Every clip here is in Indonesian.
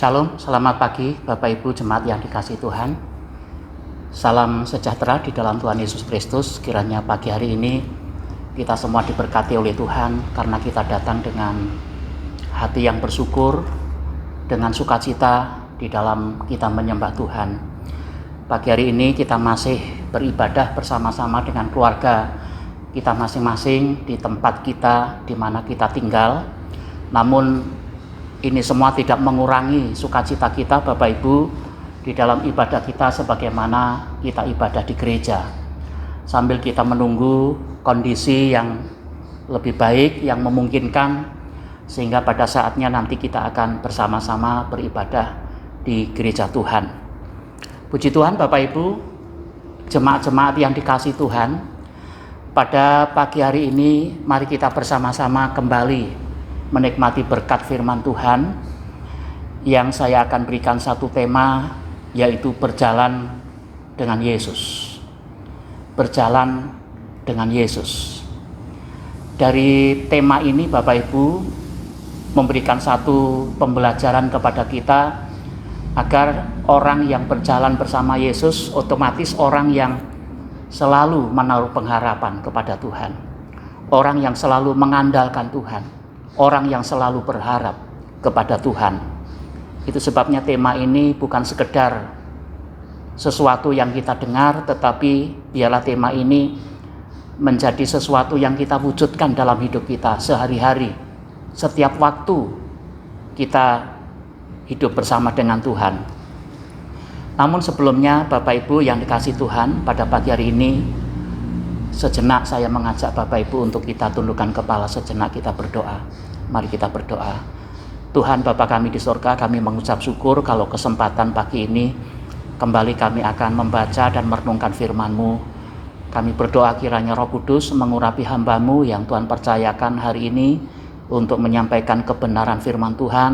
Shalom, selamat pagi Bapak Ibu Jemaat yang dikasihi Tuhan. Salam sejahtera di dalam Tuhan Yesus Kristus. Kiranya pagi hari ini kita semua diberkati oleh Tuhan karena kita datang dengan hati yang bersyukur, dengan sukacita di dalam kita menyembah Tuhan. Pagi hari ini kita masih beribadah bersama-sama dengan keluarga kita masing-masing di tempat kita di mana kita tinggal. Namun ini semua tidak mengurangi sukacita kita Bapak Ibu di dalam ibadah kita sebagaimana kita ibadah di gereja. Sambil kita menunggu kondisi yang lebih baik, yang memungkinkan, sehingga pada saatnya nanti kita akan bersama-sama beribadah di gereja Tuhan. Puji Tuhan Bapak Ibu, jemaat-jemaat yang dikasihi Tuhan, pada pagi hari ini mari kita bersama-sama kembali menikmati berkat firman Tuhan. Yang saya akan berikan satu tema, yaitu berjalan dengan Yesus. Berjalan dengan Yesus. Dari tema ini Bapak Ibu memberikan satu pembelajaran kepada kita agar orang yang berjalan bersama Yesus otomatis orang yang selalu menaruh pengharapan kepada Tuhan. Orang yang selalu mengandalkan Tuhan. Orang yang selalu berharap kepada Tuhan. Itu sebabnya tema ini bukan sekedar sesuatu yang kita dengar, tetapi biarlah tema ini menjadi sesuatu yang kita wujudkan dalam hidup kita sehari-hari. Setiap waktu kita hidup bersama dengan Tuhan. Namun sebelumnya Bapak Ibu yang dikasihi Tuhan, pada pagi hari ini sejenak saya mengajak Bapak Ibu untuk kita tundukkan kepala sejenak, kita berdoa. Mari kita berdoa. Tuhan Bapa kami di surga, kami mengucap syukur kalau kesempatan pagi ini kembali kami akan membaca dan merenungkan firman-Mu. Kami berdoa kiranya Roh Kudus mengurapi hamba-Mu yang Tuhan percayakan hari ini untuk menyampaikan kebenaran firman Tuhan,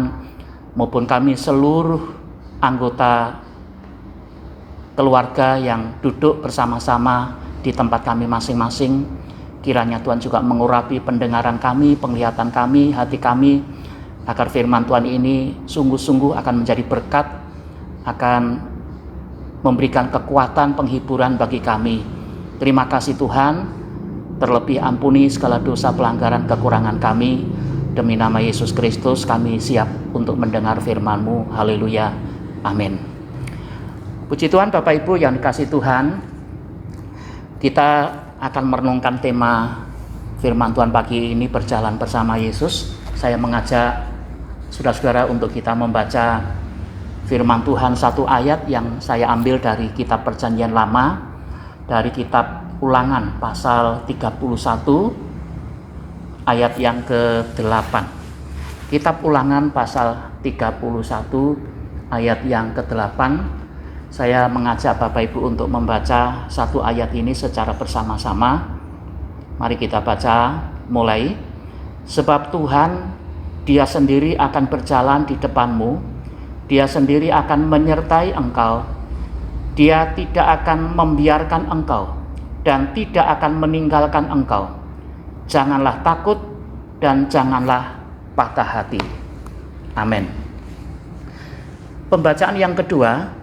maupun kami seluruh anggota keluarga yang duduk bersama-sama di tempat kami masing-masing. Kiranya Tuhan juga mengurapi pendengaran kami, penglihatan kami, hati kami, agar firman Tuhan ini sungguh-sungguh akan menjadi berkat, akan memberikan kekuatan, penghiburan bagi kami. Terima kasih Tuhan, terlebih ampuni segala dosa, pelanggaran, kekurangan kami. Demi nama Yesus Kristus kami siap untuk mendengar firman-Mu. Haleluya, amin. Puji Tuhan Bapak Ibu yang dikasihi Tuhan, kita akan merenungkan tema firman Tuhan pagi ini, berjalan bersama Yesus. Saya mengajak saudara-saudara untuk kita membaca firman Tuhan satu ayat yang saya ambil dari kitab Perjanjian Lama, dari kitab Ulangan pasal 31 ayat yang ke-8. Kitab Ulangan pasal 31 ayat yang ke-8. Saya mengajak Bapak Ibu untuk membaca satu ayat ini secara bersama-sama. Mari kita baca, mulai. Sebab Tuhan, Dia sendiri akan berjalan di depanmu, Dia sendiri akan menyertai engkau, Dia tidak akan membiarkan engkau dan tidak akan meninggalkan engkau. Janganlah takut dan janganlah patah hati. Amin. Pembacaan yang kedua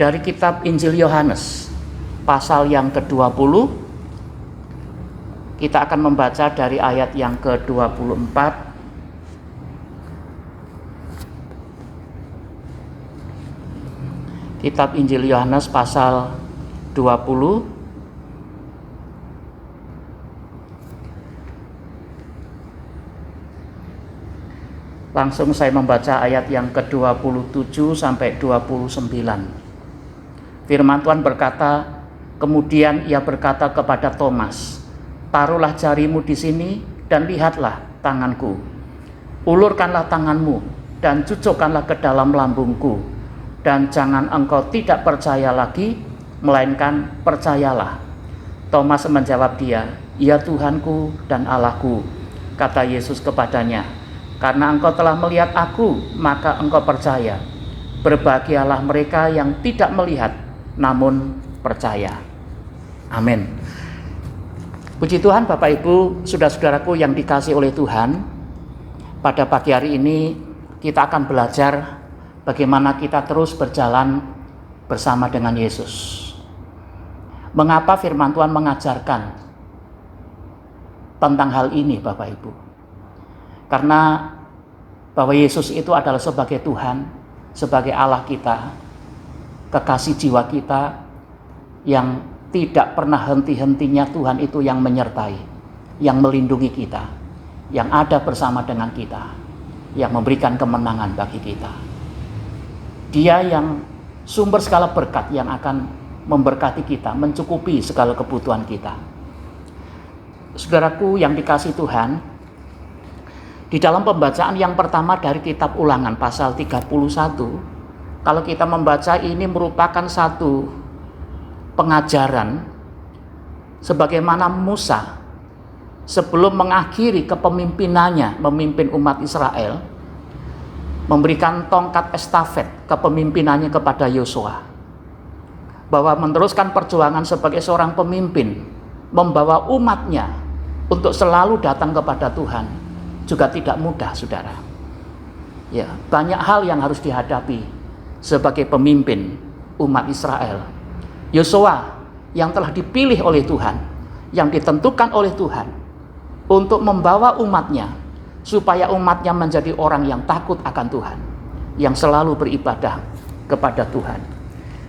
dari kitab Injil Yohanes pasal yang ke-20. Kita akan membaca dari ayat yang ke-24 kitab Injil Yohanes pasal 20 langsung saya membaca ayat yang ke-27 sampai 29. Firman Tuhan berkata, kemudian Ia berkata kepada Thomas, taruhlah jarimu di sini dan lihatlah tanganku. Ulurkanlah tanganmu dan cucukkanlah ke dalam lambungku. Dan jangan engkau tidak percaya lagi, melainkan percayalah. Thomas menjawab Dia, ya Tuhanku dan Allahku. Kata Yesus kepadanya, karena engkau telah melihat aku, maka engkau percaya. Berbahagialah mereka yang tidak melihat, namun percaya. Amin. Puji Tuhan Bapak Ibu, saudara-saudaraku yang dikasihi oleh Tuhan. Pada pagi hari ini kita akan belajar bagaimana kita terus berjalan bersama dengan Yesus. Mengapa firman Tuhan mengajarkan tentang hal ini, Bapak Ibu? Karena bahwa Yesus itu adalah sebagai Tuhan, sebagai Allah kita, kekasih jiwa kita, yang tidak pernah henti-hentinya Tuhan itu yang menyertai, yang melindungi kita, yang ada bersama dengan kita, yang memberikan kemenangan bagi kita. Dia yang sumber segala berkat, yang akan memberkati kita, mencukupi segala kebutuhan kita. Saudaraku yang dikasihi Tuhan, di dalam pembacaan yang pertama dari kitab Ulangan pasal 31, kalau kita membaca ini merupakan satu pengajaran sebagaimana Musa sebelum mengakhiri kepemimpinannya memimpin umat Israel, memberikan tongkat estafet kepemimpinannya kepada Yosua, bahwa meneruskan perjuangan sebagai seorang pemimpin, membawa umatnya untuk selalu datang kepada Tuhan, juga tidak mudah, saudara. Ya, banyak hal yang harus dihadapi sebagai pemimpin umat Israel. Yosua yang telah dipilih oleh Tuhan, yang ditentukan oleh Tuhan untuk membawa umatnya, supaya umatnya menjadi orang yang takut akan Tuhan, yang selalu beribadah kepada Tuhan.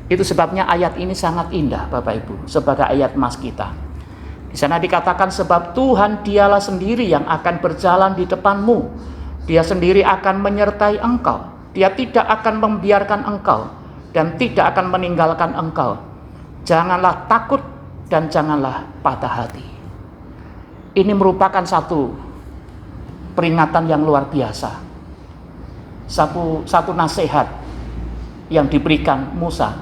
Itu sebabnya ayat ini sangat indah, Bapak Ibu, sebagai ayat emas kita. Di sana dikatakan, sebab Tuhan dialah sendiri yang akan berjalan di depanmu. Dia sendiri akan menyertai engkau. Dia tidak akan membiarkan engkau dan tidak akan meninggalkan engkau. Janganlah takut dan janganlah patah hati. Ini merupakan satu peringatan yang luar biasa. Satu nasihat yang diberikan Musa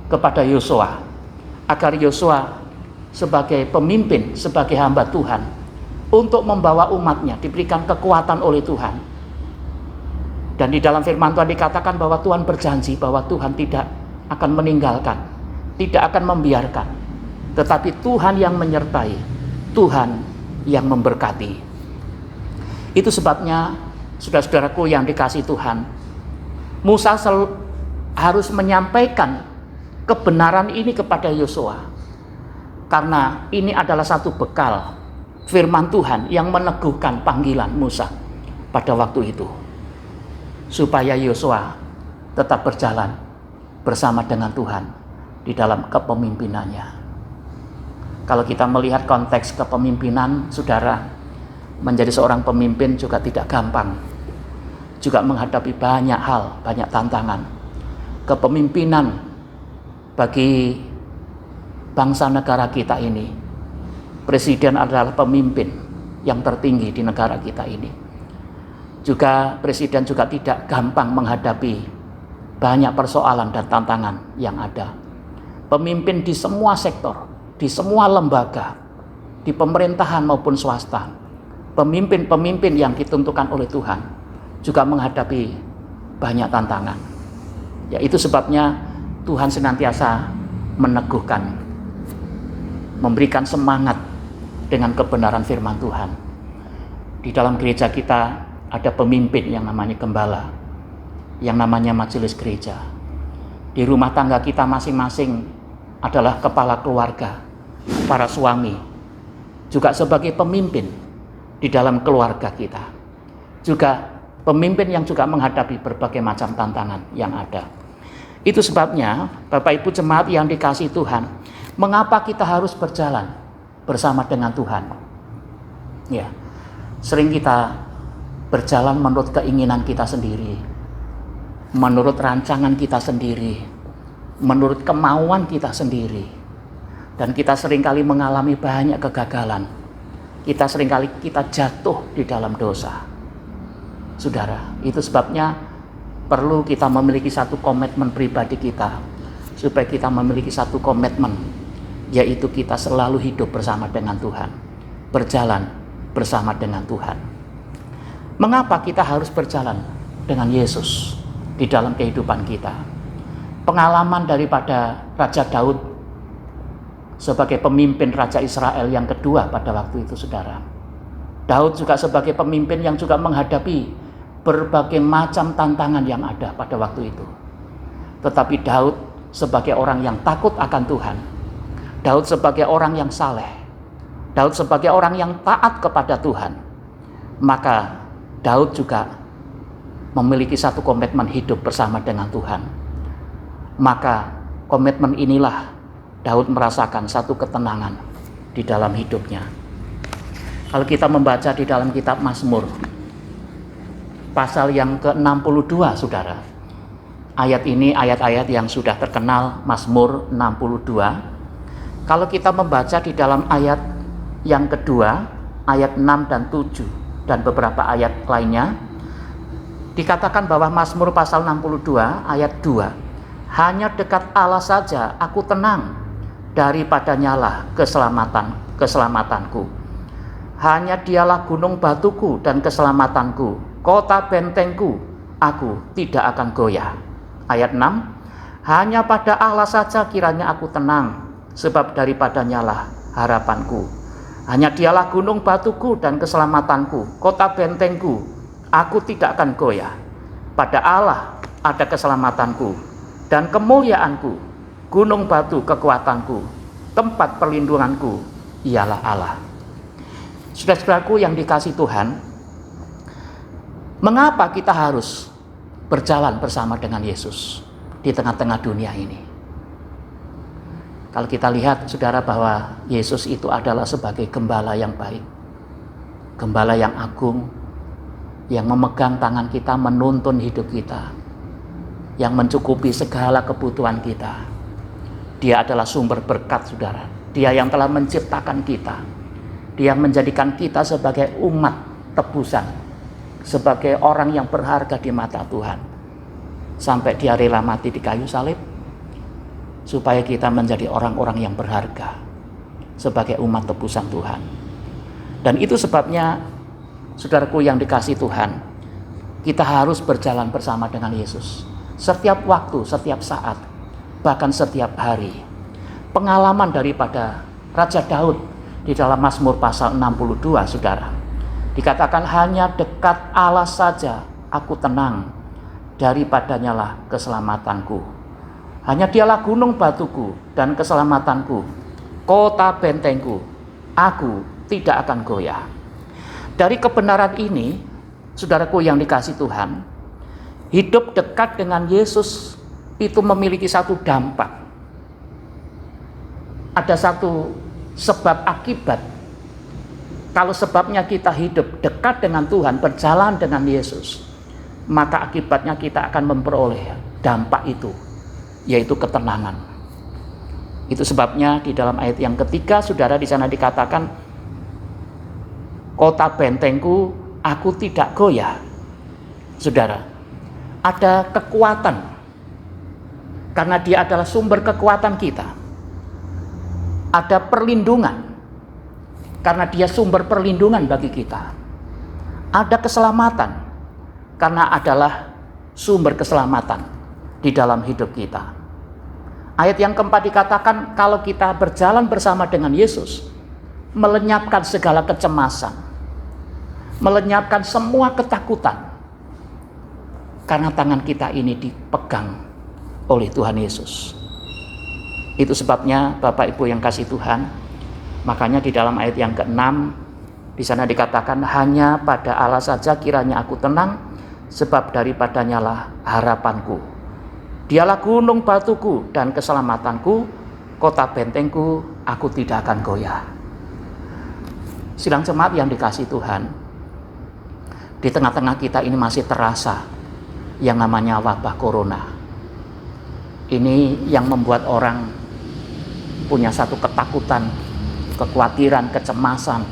kepada Yosua, agar Yosua sebagai pemimpin, sebagai hamba Tuhan, untuk membawa umatnya diberikan kekuatan oleh Tuhan. Dan di dalam firman Tuhan dikatakan bahwa Tuhan berjanji bahwa Tuhan tidak akan meninggalkan, tidak akan membiarkan, tetapi Tuhan yang menyertai, Tuhan yang memberkati. Itu sebabnya, saudara-saudaraku yang dikasihi Tuhan, Musa harus menyampaikan kebenaran ini kepada Yosua, karena ini adalah satu bekal firman Tuhan yang meneguhkan panggilan Musa pada waktu itu, supaya Yosua tetap berjalan bersama dengan Tuhan di dalam kepemimpinannya. Kalau kita melihat konteks kepemimpinan, saudara, menjadi seorang pemimpin juga tidak gampang, juga menghadapi banyak hal, banyak tantangan. Kepemimpinan bagi bangsa negara kita ini, presiden adalah pemimpin yang tertinggi di negara kita ini. Juga presiden juga tidak gampang menghadapi banyak persoalan dan tantangan yang ada. Pemimpin di semua sektor, di semua lembaga, di pemerintahan maupun swasta, pemimpin-pemimpin yang ditentukan oleh Tuhan juga menghadapi banyak tantangan. Ya, itu sebabnya Tuhan senantiasa meneguhkan, memberikan semangat dengan kebenaran firman Tuhan. Di dalam gereja kita ada pemimpin yang namanya gembala, yang namanya majelis gereja. Di rumah tangga kita masing-masing adalah kepala keluarga, para suami, juga sebagai pemimpin di dalam keluarga kita. Juga pemimpin yang juga menghadapi berbagai macam tantangan yang ada. Itu sebabnya, Bapak Ibu jemaat yang dikasihi Tuhan, mengapa kita harus berjalan bersama dengan Tuhan? Ya, sering kita berjalan menurut keinginan kita sendiri, menurut rancangan kita sendiri, menurut kemauan kita sendiri. Dan kita seringkali mengalami banyak kegagalan. Kita seringkali jatuh di dalam dosa. Saudara, itu sebabnya perlu kita memiliki satu komitmen pribadi kita, supaya kita memiliki satu komitmen, yaitu kita selalu hidup bersama dengan Tuhan, berjalan bersama dengan Tuhan. Mengapa kita harus berjalan dengan Yesus di dalam kehidupan kita? Pengalaman daripada Raja Daud sebagai pemimpin Raja Israel yang kedua pada waktu itu, saudara. Daud juga sebagai pemimpin yang juga menghadapi berbagai macam tantangan yang ada pada waktu itu. Tetapi Daud sebagai orang yang takut akan Tuhan, Daud sebagai orang yang saleh, Daud sebagai orang yang taat kepada Tuhan, maka Daud juga memiliki satu komitmen hidup bersama dengan Tuhan. Maka komitmen inilah Daud merasakan satu ketenangan di dalam hidupnya. Kalau kita membaca di dalam kitab Mazmur, pasal yang ke-62, saudara. Ayat ini ayat-ayat yang sudah terkenal, Mazmur 62. Kalau kita membaca di dalam ayat yang kedua, ayat 6 dan 7, dan beberapa ayat lainnya, dikatakan bahwa Mazmur pasal 62 ayat 2, hanya dekat Allah saja aku tenang, daripadanya lah keselamatanku. Hanya dialah gunung batuku dan keselamatanku, kota bentengku, aku tidak akan goyah. Ayat 6, hanya pada Allah saja kiranya aku tenang, sebab daripadanya lah harapanku. Hanya dialah gunung batuku dan keselamatanku, kota bentengku, aku tidak akan goyah. Pada Allah ada keselamatanku dan kemuliaanku, gunung batu kekuatanku, tempat perlindunganku, ialah Allah. Saudara-saudaraku yang dikasihi Tuhan, mengapa kita harus berjalan bersama dengan Yesus di tengah-tengah dunia ini? Kalau kita lihat, saudara, bahwa Yesus itu adalah sebagai gembala yang baik, gembala yang agung, yang memegang tangan kita, menuntun hidup kita, yang mencukupi segala kebutuhan kita. Dia adalah sumber berkat, saudara. Dia yang telah menciptakan kita. Dia yang menjadikan kita sebagai umat tebusan, sebagai orang yang berharga di mata Tuhan. Sampai dia rela mati di kayu salib, supaya kita menjadi orang-orang yang berharga sebagai umat tebusan Tuhan. Dan itu sebabnya, saudaraku yang dikasihi Tuhan, kita harus berjalan bersama dengan Yesus. Setiap waktu, setiap saat, bahkan setiap hari. Pengalaman daripada Raja Daud di dalam Mazmur pasal 62, saudara. Dikatakan hanya dekat Allah saja aku tenang, daripadanya lah keselamatanku. Hanya dialah gunung batuku dan keselamatanku, kota bentengku, aku tidak akan goyah. Dari kebenaran ini, saudaraku yang dikasihi Tuhan, hidup dekat dengan Yesus itu memiliki satu dampak. Ada satu sebab akibat. Kalau sebabnya kita hidup dekat dengan Tuhan, berjalan dengan Yesus, maka akibatnya kita akan memperoleh dampak itu, yaitu ketenangan. Itu sebabnya di dalam ayat yang ketiga, saudara, di sana dikatakan, kota bentengku, aku tidak goyah. Saudara, ada kekuatan, karena dia adalah sumber kekuatan kita. Ada perlindungan, karena dia sumber perlindungan bagi kita. Ada keselamatan, karena adalah sumber keselamatan di dalam hidup kita. Ayat yang keempat dikatakan, kalau kita berjalan bersama dengan Yesus, melenyapkan segala kecemasan, melenyapkan semua ketakutan, karena tangan kita ini dipegang oleh Tuhan Yesus. Itu sebabnya Bapak Ibu yang kasih Tuhan, makanya di dalam ayat yang ke-6 di sana dikatakan, hanya pada Allah saja kiranya aku tenang, sebab daripadanya lah harapanku. Dialah gunung batuku dan keselamatanku, kota bentengku, aku tidak akan goyah. Sidang jemaat yang dikasih Tuhan, di tengah-tengah kita ini masih terasa yang namanya wabah corona. Ini yang membuat orang punya satu ketakutan, kekhawatiran, kecemasan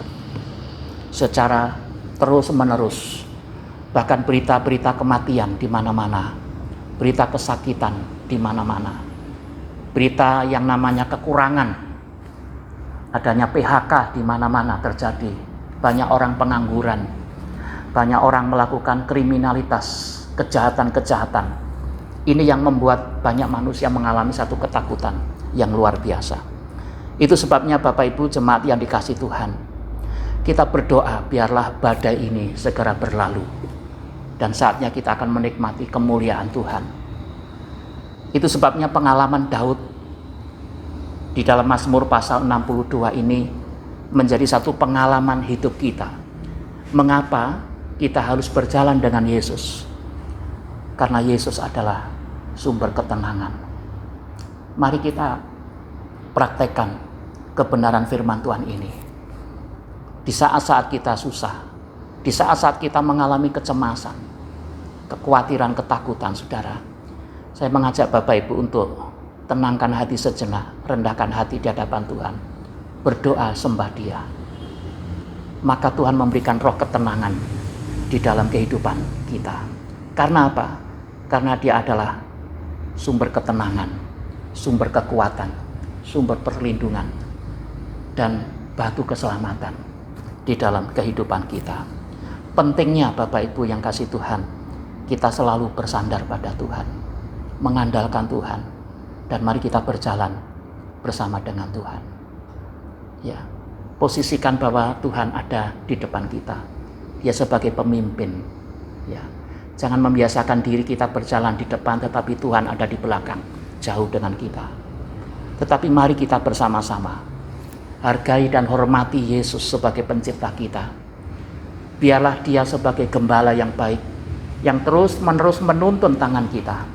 secara terus-menerus. Bahkan berita-berita kematian di mana-mana, berita kesakitan di mana-mana, berita yang namanya kekurangan, adanya PHK di mana-mana terjadi, banyak orang pengangguran, banyak orang melakukan kriminalitas, kejahatan-kejahatan. Ini yang membuat banyak manusia mengalami satu ketakutan yang luar biasa. Itu sebabnya Bapak Ibu jemaat yang dikasih Tuhan, kita berdoa biarlah badai ini segera berlalu dan saatnya kita akan menikmati kemuliaan Tuhan. Itu sebabnya pengalaman Daud di dalam Mazmur pasal 62 ini menjadi satu pengalaman hidup kita. Mengapa kita harus berjalan dengan Yesus? Karena Yesus adalah sumber ketenangan. Mari kita praktekkan kebenaran firman Tuhan ini. Di saat-saat kita susah, di saat-saat kita mengalami kecemasan, kekhawatiran, ketakutan, saudara, saya mengajak Bapak Ibu untuk tenangkan hati sejenak, rendahkan hati di hadapan Tuhan, berdoa sembah Dia. Maka Tuhan memberikan roh ketenangan di dalam kehidupan kita. Karena apa? Karena Dia adalah sumber ketenangan, sumber kekuatan, sumber perlindungan, dan batu keselamatan di dalam kehidupan kita. Pentingnya Bapak Ibu yang kasih Tuhan, kita selalu bersandar pada Tuhan, mengandalkan Tuhan, dan mari kita berjalan bersama dengan Tuhan. Ya, posisikan bahwa Tuhan ada di depan kita. Dia sebagai pemimpin. Ya, jangan membiasakan diri kita berjalan di depan, tetapi Tuhan ada di belakang, jauh dengan kita. Tetapi mari kita bersama-sama hargai dan hormati Yesus sebagai pencipta kita. Biarlah Dia sebagai gembala yang baik, yang terus-menerus menuntun tangan kita,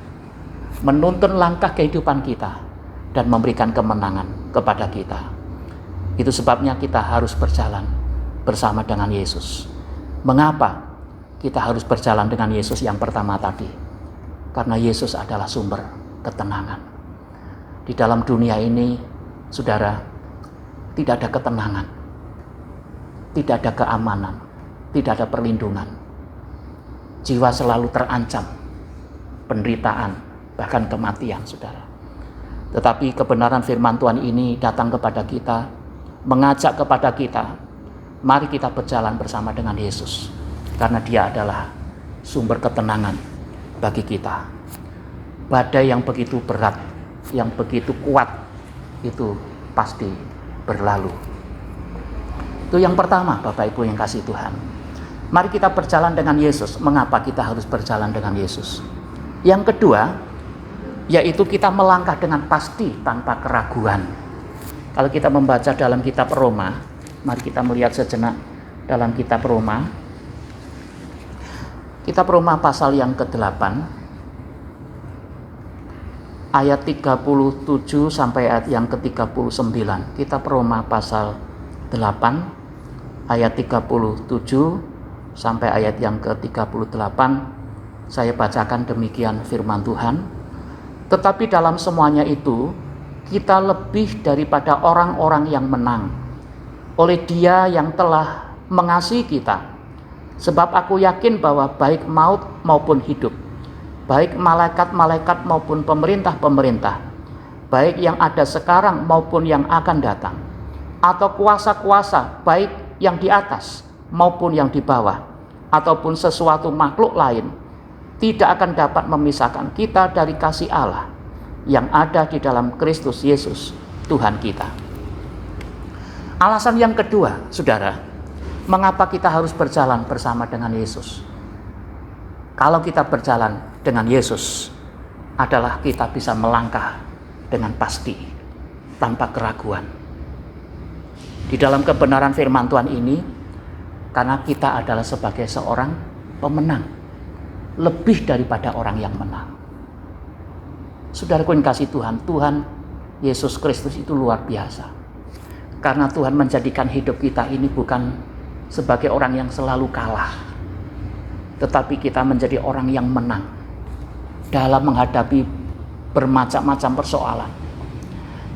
menuntun langkah kehidupan kita, dan memberikan kemenangan kepada kita. Itu sebabnya kita harus berjalan bersama dengan Yesus. Mengapa kita harus berjalan dengan Yesus? Yang pertama tadi, karena Yesus adalah sumber ketenangan. Di dalam dunia ini, saudara, tidak ada ketenangan, tidak ada keamanan, tidak ada perlindungan. Jiwa selalu terancam, penderitaan, bahkan kematian, saudara. Tetapi kebenaran firman Tuhan ini datang kepada kita, mengajak kepada kita, mari kita berjalan bersama dengan Yesus, karena Dia adalah sumber ketenangan bagi kita. Badai yang begitu berat, yang begitu kuat, itu pasti berlalu. Itu yang pertama, Bapak Ibu yang kasih Tuhan. Mari kita berjalan dengan Yesus. Mengapa kita harus berjalan dengan Yesus? Yang kedua, yaitu kita melangkah dengan pasti tanpa keraguan. Kalau kita membaca dalam kitab Roma, mari kita melihat sejenak dalam kitab Roma. Kitab Roma pasal yang ke-8, ayat 37 sampai ayat yang ke-39. Kitab Roma pasal 8, ayat 37 sampai ayat yang ke-38. Saya bacakan demikian firman Tuhan. Tetapi dalam semuanya itu, kita lebih daripada orang-orang yang menang oleh Dia yang telah mengasihi kita. Sebab aku yakin bahwa baik maut maupun hidup, baik malaikat-malaikat maupun pemerintah-pemerintah, baik yang ada sekarang maupun yang akan datang, atau kuasa-kuasa baik yang di atas maupun yang di bawah, ataupun sesuatu makhluk lain, tidak akan dapat memisahkan kita dari kasih Allah yang ada di dalam Kristus Yesus Tuhan kita. Alasan yang kedua, saudara, mengapa kita harus berjalan bersama dengan Yesus? Kalau kita berjalan dengan Yesus, adalah kita bisa melangkah dengan pasti, tanpa keraguan. Di dalam kebenaran firman Tuhan ini, karena kita adalah sebagai seorang pemenang, lebih daripada orang yang menang. Saudaraku yang kasih Tuhan, Tuhan Yesus Kristus itu luar biasa. Karena Tuhan menjadikan hidup kita ini bukan sebagai orang yang selalu kalah, tetapi kita menjadi orang yang menang dalam menghadapi bermacam-macam persoalan.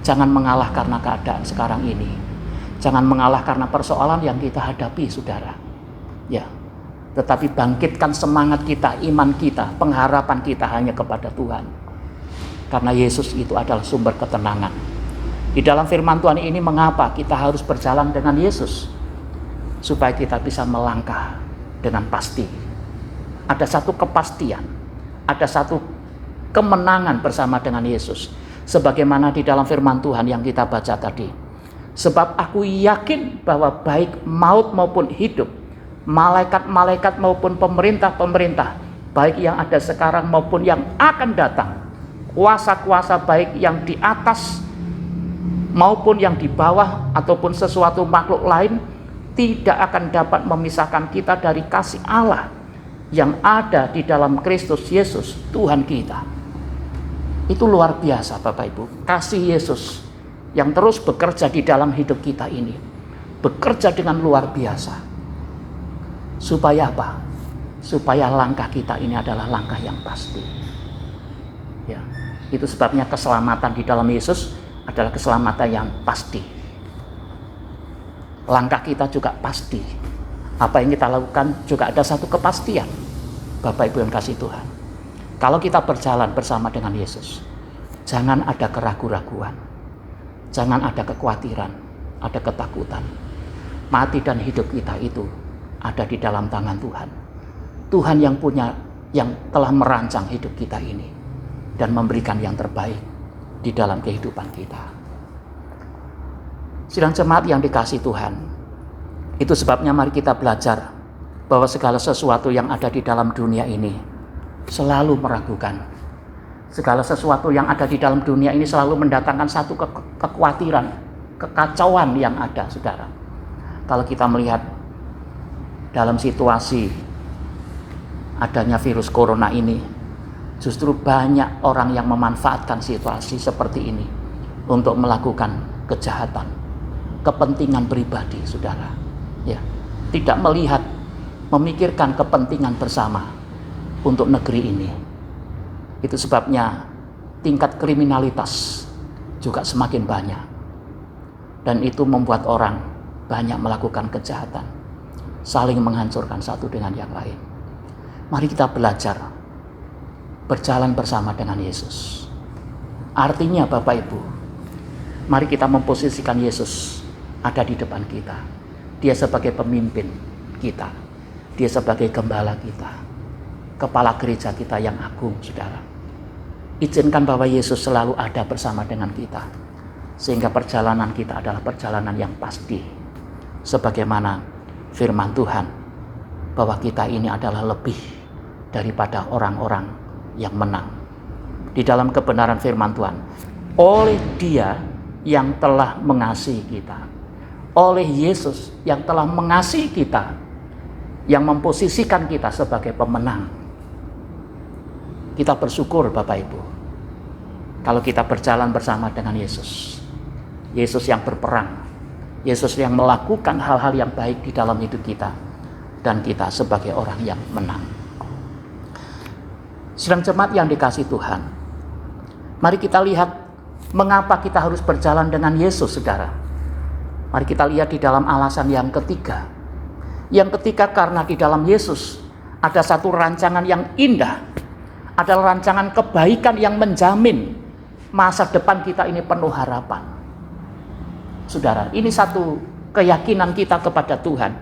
Jangan mengalah karena keadaan sekarang ini. Jangan mengalah karena persoalan yang kita hadapi, saudara. Ya, tetapi bangkitkan semangat kita, iman kita, pengharapan kita hanya kepada Tuhan. Karena Yesus itu adalah sumber ketenangan. Di dalam firman Tuhan ini, mengapa kita harus berjalan dengan Yesus? Supaya kita bisa melangkah dengan pasti. Ada satu kepastian, ada satu kemenangan bersama dengan Yesus. Sebagaimana di dalam firman Tuhan yang kita baca tadi. Sebab aku yakin bahwa baik maut maupun hidup, malaikat-malaikat maupun pemerintah-pemerintah, baik yang ada sekarang maupun yang akan datang, kuasa-kuasa baik yang di atas maupun yang di bawah ataupun sesuatu makhluk lain, tidak akan dapat memisahkan kita dari kasih Allah yang ada di dalam Kristus Yesus Tuhan kita. Itu luar biasa Bapak Ibu, kasih Yesus yang terus bekerja di dalam hidup kita ini, bekerja dengan luar biasa. Supaya apa? Supaya langkah kita ini adalah langkah yang pasti. Ya, itu sebabnya keselamatan di dalam Yesus adalah keselamatan yang pasti. Langkah kita juga pasti. Apa yang kita lakukan juga ada satu kepastian. Bapak Ibu yang kasih Tuhan, kalau kita berjalan bersama dengan Yesus, jangan ada keraguan-raguan, jangan ada kekhawatiran, ada ketakutan. Mati dan hidup kita itu ada di dalam tangan Tuhan. Tuhan yang telah merancang hidup kita ini dan memberikan yang terbaik di dalam kehidupan kita. Sidang jemaat yang dikasih Tuhan, itu sebabnya mari kita belajar bahwa segala sesuatu yang ada di dalam dunia ini selalu meragukan. Segala sesuatu yang ada di dalam dunia ini selalu mendatangkan satu kekhawatiran, kekacauan yang ada, saudara. Kalau kita melihat dalam situasi adanya virus corona ini, justru banyak orang yang memanfaatkan situasi seperti ini untuk melakukan kejahatan, kepentingan pribadi, saudara. Ya, tidak melihat, memikirkan kepentingan bersama untuk negeri ini. Itu sebabnya tingkat kriminalitas juga semakin banyak. Dan itu membuat orang banyak melakukan kejahatan, saling menghancurkan satu dengan yang lain. Mari kita belajar berjalan bersama dengan Yesus. Artinya Bapak Ibu, mari kita memposisikan Yesus ada di depan kita. Dia sebagai pemimpin kita, dia sebagai gembala kita, kepala gereja kita yang agung, saudara. Izinkan bahwa Yesus selalu ada bersama dengan kita, sehingga perjalanan kita adalah perjalanan yang pasti, sebagaimana firman Tuhan, bahwa kita ini adalah lebih daripada orang-orang yang menang. Di dalam kebenaran firman Tuhan, oleh Dia yang telah mengasihi kita, oleh Yesus yang telah mengasihi kita, yang memposisikan kita sebagai pemenang. Kita bersyukur Bapak Ibu, kalau kita berjalan bersama dengan Yesus. Yesus yang berperang, Yesus yang melakukan hal-hal yang baik di dalam hidup kita, dan kita sebagai orang yang menang. Sidang jemaat yang dikasih Tuhan, mari kita lihat mengapa kita harus berjalan dengan Yesus, saudara. Mari kita lihat di dalam alasan yang ketiga. Yang ketiga, karena di dalam Yesus ada satu rancangan yang indah, adalah rancangan kebaikan yang menjamin masa depan kita ini penuh harapan. Saudara, ini satu keyakinan kita kepada Tuhan,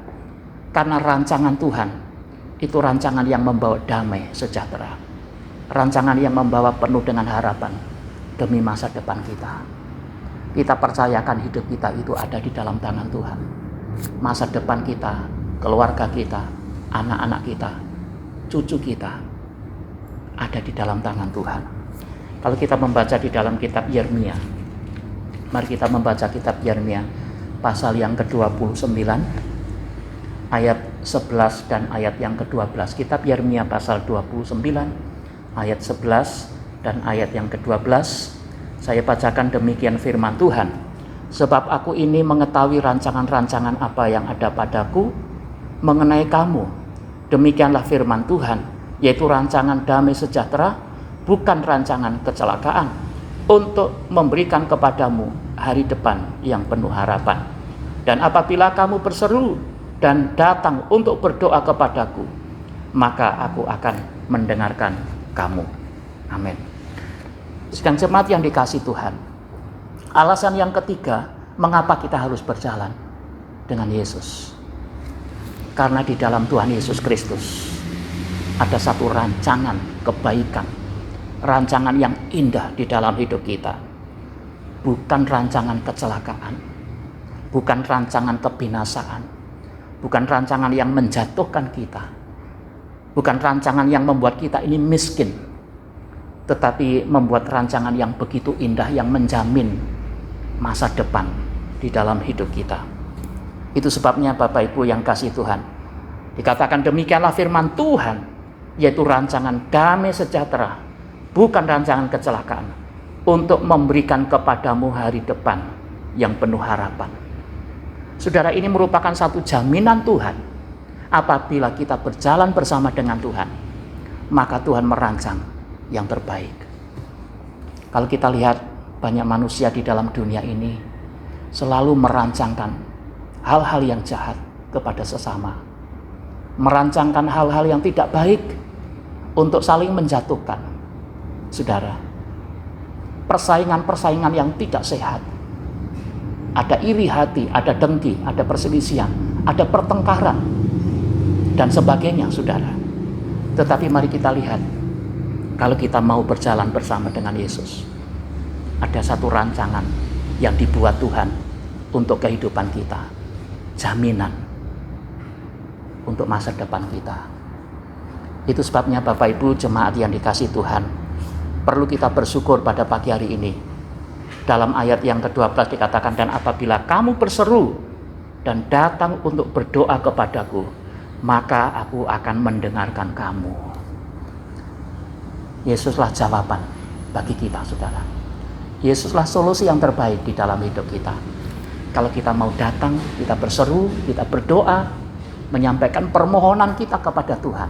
karena rancangan Tuhan itu rancangan yang membawa damai sejahtera, rancangan yang membawa penuh dengan harapan demi masa depan kita. Kita percayakan hidup kita itu ada di dalam tangan Tuhan. Masa depan kita, keluarga kita, anak-anak kita, cucu kita ada di dalam tangan Tuhan. Kalau kita membaca di dalam kitab Yeremia, mari kita membaca kitab Yeremia pasal yang ke-29 ayat 11 dan ayat yang ke-12. Kitab Yeremia pasal 29 ayat 11 dan ayat yang ke-12. Saya bacakan demikian firman Tuhan. Sebab aku ini mengetahui rancangan-rancangan apa yang ada padaku mengenai kamu. Demikianlah firman Tuhan, yaitu rancangan damai sejahtera, bukan rancangan kecelakaan, untuk memberikan kepadamu hari depan yang penuh harapan. Dan apabila kamu berseru dan datang untuk berdoa kepadaku, maka aku akan mendengarkan kamu. Amin. Sedang jemaat yang dikasih Tuhan, alasan yang ketiga mengapa kita harus berjalan dengan Yesus, karena di dalam Tuhan Yesus Kristus ada satu rancangan kebaikan, rancangan yang indah di dalam hidup kita. Bukan rancangan kecelakaan, bukan rancangan kebinasaan, bukan rancangan yang menjatuhkan kita, bukan rancangan yang membuat kita ini miskin, tetapi membuat rancangan yang begitu indah yang menjamin masa depan di dalam hidup kita. Itu sebabnya Bapak Ibu yang kasih Tuhan, dikatakan demikianlah firman Tuhan, yaitu rancangan damai sejahtera, bukan rancangan kecelakaan, untuk memberikan kepadamu hari depan yang penuh harapan. Saudara, ini merupakan satu jaminan Tuhan. Apabila kita berjalan bersama dengan Tuhan, maka Tuhan merancang yang terbaik. Kalau kita lihat banyak manusia di dalam dunia ini selalu merancangkan hal-hal yang jahat kepada sesama, merancangkan hal-hal yang tidak baik untuk saling menjatuhkan. Saudara, persaingan-persaingan yang tidak sehat, ada iri hati, ada dengki, ada perselisihan, ada pertengkaran dan sebagainya, saudara. Tetapi mari kita lihat, kalau kita mau berjalan bersama dengan Yesus, ada satu rancangan yang dibuat Tuhan untuk kehidupan kita, jaminan untuk masa depan kita. Itu sebabnya Bapak Ibu jemaat yang dikasih Tuhan, perlu kita bersyukur pada pagi hari ini. Dalam ayat yang ke-12 dikatakan, dan apabila kamu berseru dan datang untuk berdoa kepadaku, maka aku akan mendengarkan kamu. Yesuslah jawaban bagi kita, saudara. Yesuslah solusi yang terbaik di dalam hidup kita. Kalau kita mau datang, kita berseru, kita berdoa, menyampaikan permohonan kita kepada Tuhan,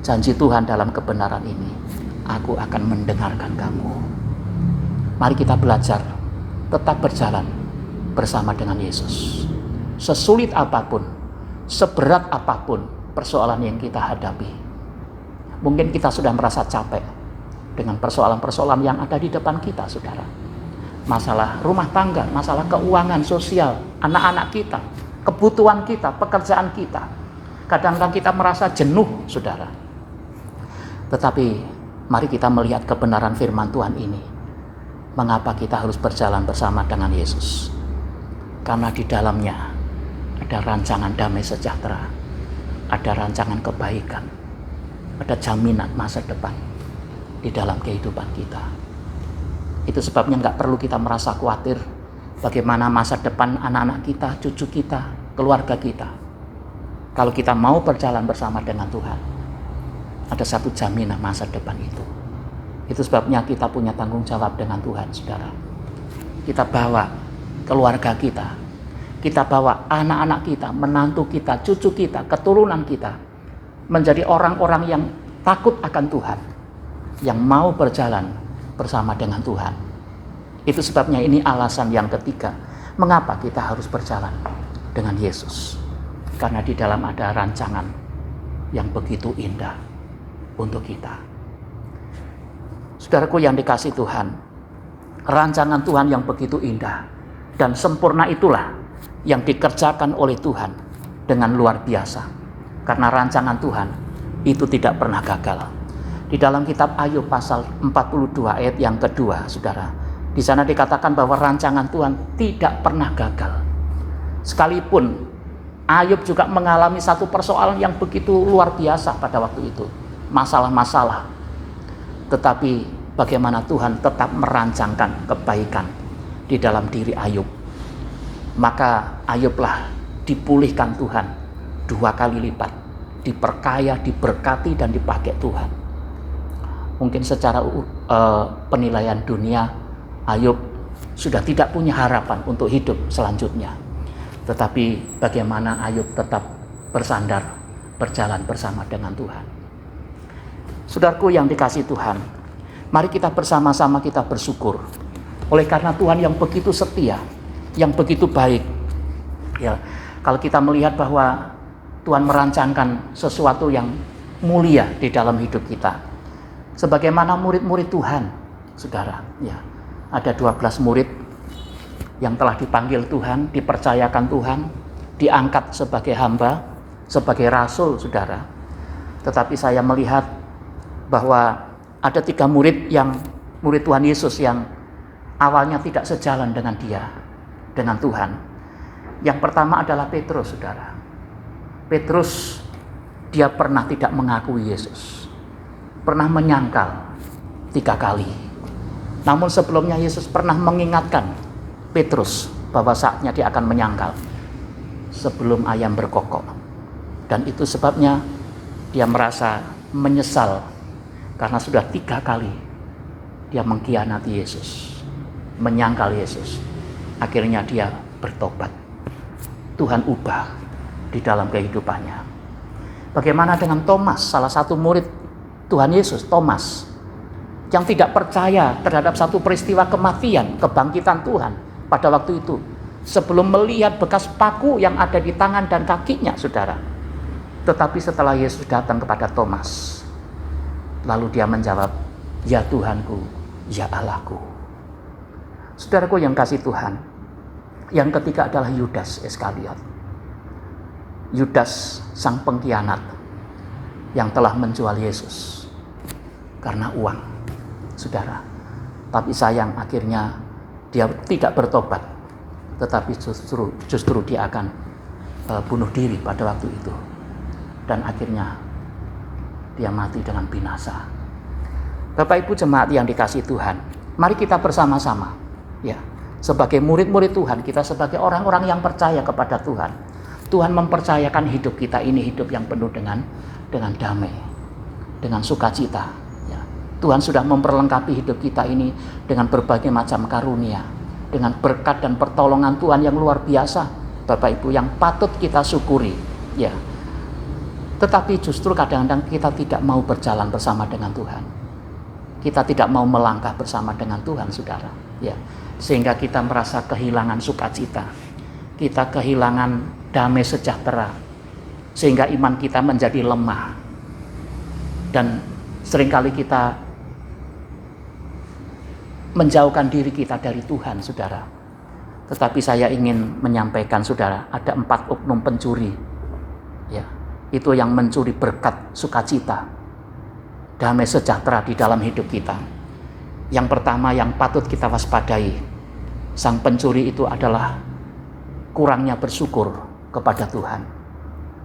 janji Tuhan dalam kebenaran ini, aku akan mendengarkan kamu. Mari kita belajar tetap berjalan bersama dengan Yesus. Sesulit apapun, seberat apapun persoalan yang kita hadapi. Mungkin kita sudah merasa capek dengan persoalan-persoalan yang ada di depan kita, saudara. Masalah rumah tangga, masalah keuangan, sosial, anak-anak kita, kebutuhan kita, pekerjaan kita. Kadang-kadang kita merasa jenuh, saudara. Tetapi mari kita melihat kebenaran firman Tuhan ini. Mengapa kita harus berjalan bersama dengan Yesus? Karena di dalamnya ada rancangan damai sejahtera, ada rancangan kebaikan, ada jaminan masa depan di dalam kehidupan kita. Itu sebabnya nggak perlu kita merasa khawatir bagaimana masa depan anak-anak kita, cucu kita, keluarga kita. Kalau kita mau berjalan bersama dengan Tuhan, ada satu jaminan masa depan itu. Itu sebabnya kita punya tanggung jawab dengan Tuhan, saudara. Kita bawa keluarga kita bawa anak-anak kita, menantu kita, cucu kita, keturunan kita menjadi orang-orang yang takut akan Tuhan, yang mau berjalan bersama dengan Tuhan. Itu sebabnya ini alasan yang ketiga, mengapa kita harus berjalan dengan Yesus. Karena di dalam ada rancangan yang begitu indah untuk kita. Saudaraku yang dikasih Tuhan, rancangan Tuhan yang begitu indah dan sempurna itulah yang dikerjakan oleh Tuhan dengan luar biasa. Karena rancangan Tuhan itu tidak pernah gagal. Di dalam kitab Ayub pasal 42 ayat yang kedua, saudara, di sana dikatakan bahwa rancangan Tuhan tidak pernah gagal. Sekalipun Ayub juga mengalami satu persoalan yang begitu luar biasa pada waktu itu, masalah-masalah. Tetapi bagaimana Tuhan tetap merancangkan kebaikan di dalam diri Ayub. Maka Ayublah dipulihkan Tuhan 2 kali lipat, diperkaya, diberkati dan dipakai Tuhan. Mungkin secara penilaian dunia, Ayub sudah tidak punya harapan untuk hidup selanjutnya. Tetapi bagaimana Ayub tetap bersandar, berjalan bersama dengan Tuhan. Saudaraku yang dikasih Tuhan, mari kita bersama-sama kita bersyukur. Oleh karena Tuhan yang begitu setia, yang begitu baik. Ya, kalau kita melihat bahwa Tuhan merancangkan sesuatu yang mulia di dalam hidup kita. Sebagaimana murid-murid Tuhan, saudara, ya, ada 12 murid yang telah dipanggil Tuhan, dipercayakan Tuhan, diangkat sebagai hamba, sebagai rasul, saudara. Tetapi saya melihat bahwa ada 3 murid Tuhan Yesus yang awalnya tidak sejalan dengan dia, dengan Tuhan. Yang pertama adalah Petrus, saudara. Petrus, dia pernah tidak mengakui Yesus, pernah menyangkal 3 kali. Namun sebelumnya Yesus pernah mengingatkan Petrus bahwa saatnya dia akan menyangkal sebelum ayam berkokok. Dan itu sebabnya dia merasa menyesal karena sudah 3 kali dia mengkhianati Yesus, menyangkal Yesus. Akhirnya dia bertobat. Tuhan ubah di dalam kehidupannya. Bagaimana dengan Thomas, salah satu murid Tuhan Yesus, Thomas, yang tidak percaya terhadap satu peristiwa kematian, kebangkitan Tuhan pada waktu itu, sebelum melihat bekas paku yang ada di tangan dan kakinya, saudara. Tetapi setelah Yesus datang kepada Thomas, lalu dia menjawab, "Ya Tuhanku, ya Allahku." Saudaraku yang kasih Tuhan, yang ketiga adalah Yudas Iskariot. Yudas sang pengkhianat yang telah menjual Yesus karena uang, saudara. Tapi sayang akhirnya dia tidak bertobat, tetapi justru dia akan bunuh diri pada waktu itu. Dan akhirnya dia mati dengan binasa. Bapak Ibu jemaat yang dikasihi Tuhan, mari kita bersama-sama, ya, sebagai murid-murid Tuhan, kita sebagai orang-orang yang percaya kepada Tuhan. Tuhan mempercayakan hidup kita ini hidup yang penuh dengan damai, dengan sukacita. Ya. Tuhan sudah memperlengkapi hidup kita ini dengan berbagai macam karunia, dengan berkat dan pertolongan Tuhan yang luar biasa, Bapak Ibu, yang patut kita syukuri. Ya. Tetapi justru kadang-kadang kita tidak mau berjalan bersama dengan Tuhan. Kita tidak mau melangkah bersama dengan Tuhan, saudara. Ya. Sehingga kita merasa kehilangan sukacita. Kita kehilangan damai sejahtera, sehingga iman kita menjadi lemah, dan seringkali kita menjauhkan diri kita dari Tuhan, saudara. Tetapi saya ingin menyampaikan, saudara, ada 4 oknum pencuri, ya, itu yang mencuri berkat sukacita, damai sejahtera di dalam hidup kita. Yang pertama yang patut kita waspadai, sang pencuri itu adalah kurangnya bersyukur kepada Tuhan,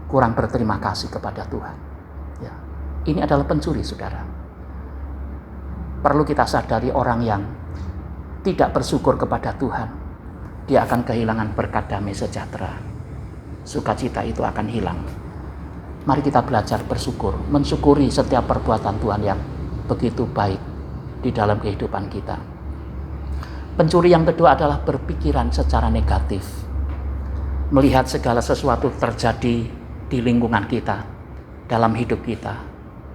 kurang berterima kasih kepada Tuhan. Ya. Ini adalah pencuri, saudara. Perlu kita sadari, orang yang tidak bersyukur kepada Tuhan, dia akan kehilangan berkat damai sejahtera. Sukacita itu akan hilang. Mari kita belajar bersyukur, mensyukuri setiap perbuatan Tuhan yang begitu baik di dalam kehidupan kita. Pencuri yang kedua adalah berpikiran secara negatif. Melihat segala sesuatu terjadi di lingkungan kita, dalam hidup kita,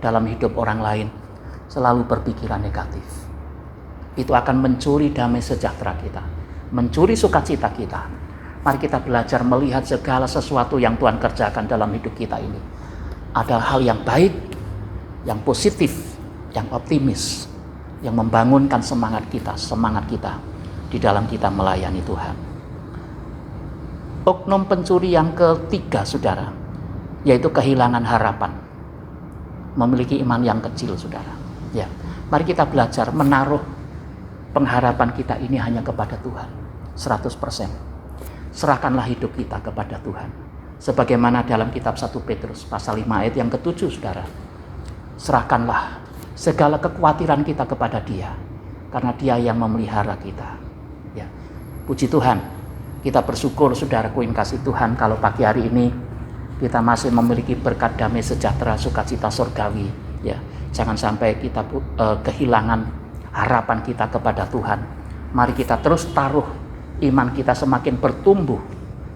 dalam hidup orang lain, selalu berpikiran negatif. Itu akan mencuri damai sejahtera kita, mencuri sukacita kita. Mari kita belajar melihat segala sesuatu yang Tuhan kerjakan dalam hidup kita ini adalah hal yang baik, yang positif, yang optimis, yang membangunkan semangat kita di dalam kita melayani Tuhan. Oknum pencuri yang ketiga, saudara, yaitu kehilangan harapan, memiliki iman yang kecil, saudara. Ya, mari kita belajar menaruh pengharapan kita ini hanya kepada Tuhan, 100%. Serahkanlah hidup kita kepada Tuhan, sebagaimana dalam kitab 1 Petrus pasal 5 ayat yang ke-7, saudara. Serahkanlah segala kekhawatiran kita kepada Dia, karena Dia yang memelihara kita. Ya, puji Tuhan. Kita bersyukur, saudaraku yang kasih Tuhan, kalau pagi hari ini kita masih memiliki berkat damai sejahtera, sukacita surgawi. Ya, jangan sampai kita kehilangan harapan kita kepada Tuhan. Mari kita terus taruh iman kita semakin bertumbuh,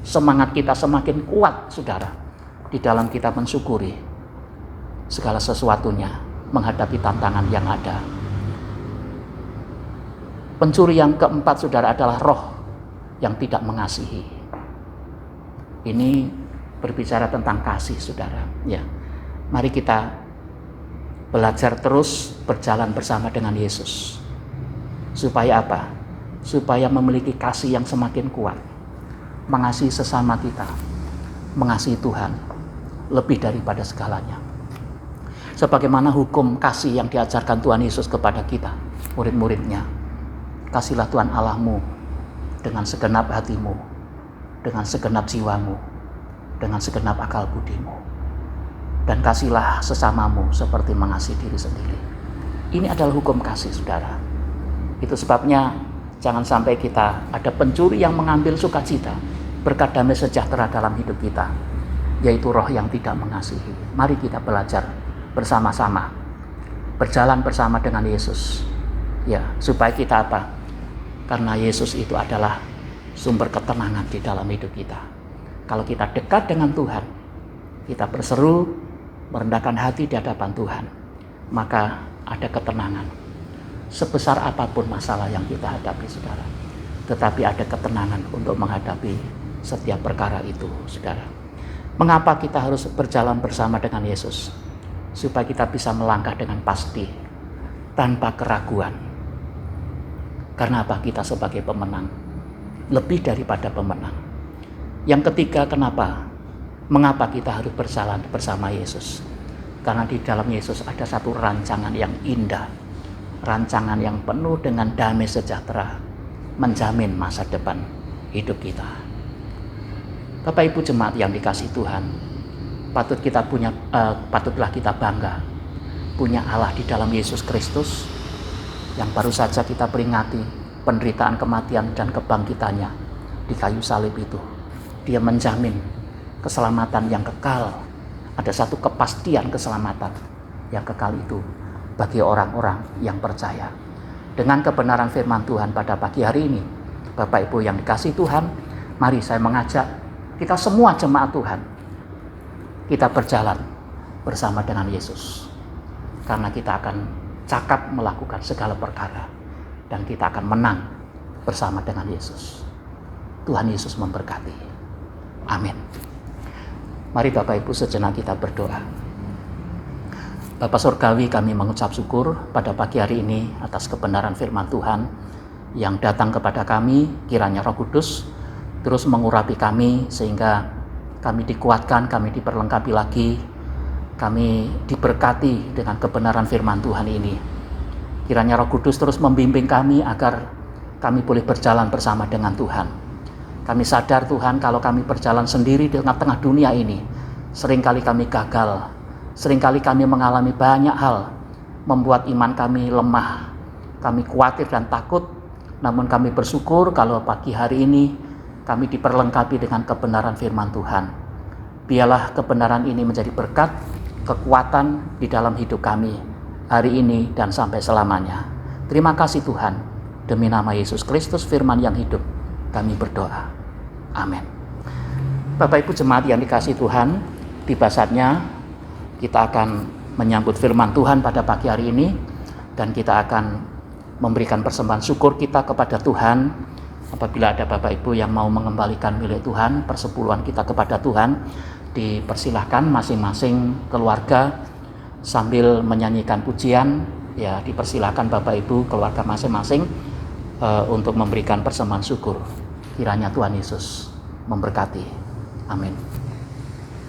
semangat kita semakin kuat, saudara, di dalam kita mensyukuri segala sesuatunya, menghadapi tantangan yang ada. Pencuri yang keempat, saudara, adalah roh yang tidak mengasihi. Ini berbicara tentang kasih, saudara. Ya, mari kita belajar terus berjalan bersama dengan Yesus. Supaya apa? Supaya memiliki kasih yang semakin kuat, mengasihi sesama kita, mengasihi Tuhan lebih daripada segalanya. Sebagaimana hukum kasih yang diajarkan Tuhan Yesus kepada kita, murid-muridnya. Kasihlah Tuhan Allahmu dengan segenap hatimu, dengan segenap jiwamu, dengan segenap akal budimu. Dan kasihlah sesamamu seperti mengasihi diri sendiri. Ini adalah hukum kasih, saudara. Itu sebabnya jangan sampai kita ada pencuri yang mengambil sukacita, berkat damai sejahtera dalam hidup kita, yaitu roh yang tidak mengasihi. Mari kita belajar bersama-sama, berjalan bersama dengan Yesus. Ya, supaya kita apa? Karena Yesus itu adalah sumber ketenangan di dalam hidup kita. Kalau kita dekat dengan Tuhan, kita berseru, merendahkan hati di hadapan Tuhan, maka ada ketenangan. Sebesar apapun masalah yang kita hadapi, saudara, tetapi ada ketenangan untuk menghadapi setiap perkara itu, saudara. Mengapa kita harus berjalan bersama dengan Yesus? Supaya kita bisa melangkah dengan pasti, tanpa keraguan. Karena apa? Kita sebagai pemenang, lebih daripada pemenang. Yang ketiga, kenapa? Mengapa kita harus berjalan bersama Yesus? Karena di dalam Yesus ada satu rancangan yang indah, rancangan yang penuh dengan damai sejahtera, menjamin masa depan hidup kita. Bapak Ibu jemaat yang dikasihi Tuhan, patutlah kita bangga punya Allah di dalam Yesus Kristus, yang baru saja kita peringati penderitaan, kematian, dan kebangkitannya di kayu salib itu. Dia menjamin keselamatan yang kekal. Ada satu kepastian keselamatan yang kekal itu bagi orang-orang yang percaya. Dengan kebenaran firman Tuhan pada pagi hari ini, Bapak Ibu yang dikasihi Tuhan, mari saya mengajak kita semua jemaat Tuhan, kita berjalan bersama dengan Yesus. Karena kita akan cakap melakukan segala perkara, dan kita akan menang bersama dengan Yesus. Tuhan Yesus memberkati. Amin. Mari Bapak Ibu sejenak kita berdoa. Bapa Surgawi, kami mengucap syukur pada pagi hari ini atas kebenaran firman Tuhan yang datang kepada kami. Kiranya Roh Kudus terus mengurapi kami sehingga kami dikuatkan, kami diperlengkapi lagi, kami diberkati dengan kebenaran firman Tuhan ini. Kiranya Roh Kudus terus membimbing kami agar kami boleh berjalan bersama dengan Tuhan. Kami sadar Tuhan, kalau kami berjalan sendiri di tengah-tengah dunia ini, seringkali kami gagal, seringkali kami mengalami banyak hal, membuat iman kami lemah, kami khawatir dan takut. Namun kami bersyukur kalau pagi hari ini kami diperlengkapi dengan kebenaran firman Tuhan. Biarlah kebenaran ini menjadi berkat, kekuatan di dalam hidup kami hari ini dan sampai selamanya. Terima kasih Tuhan. Demi nama Yesus Kristus firman yang hidup, kami berdoa. Amin. Bapak Ibu jemaat yang dikasihi Tuhan, tiba saatnya kita akan menyambut firman Tuhan pada pagi hari ini, dan kita akan memberikan persembahan syukur kita kepada Tuhan. Apabila ada Bapak Ibu yang mau mengembalikan milik Tuhan, persepuluhan kita kepada Tuhan, dipersilahkan masing-masing keluarga sambil menyanyikan pujian, ya dipersilahkan Bapak Ibu keluarga masing-masing untuk memberikan persembahan syukur. Kiranya Tuhan Yesus memberkati. Amin.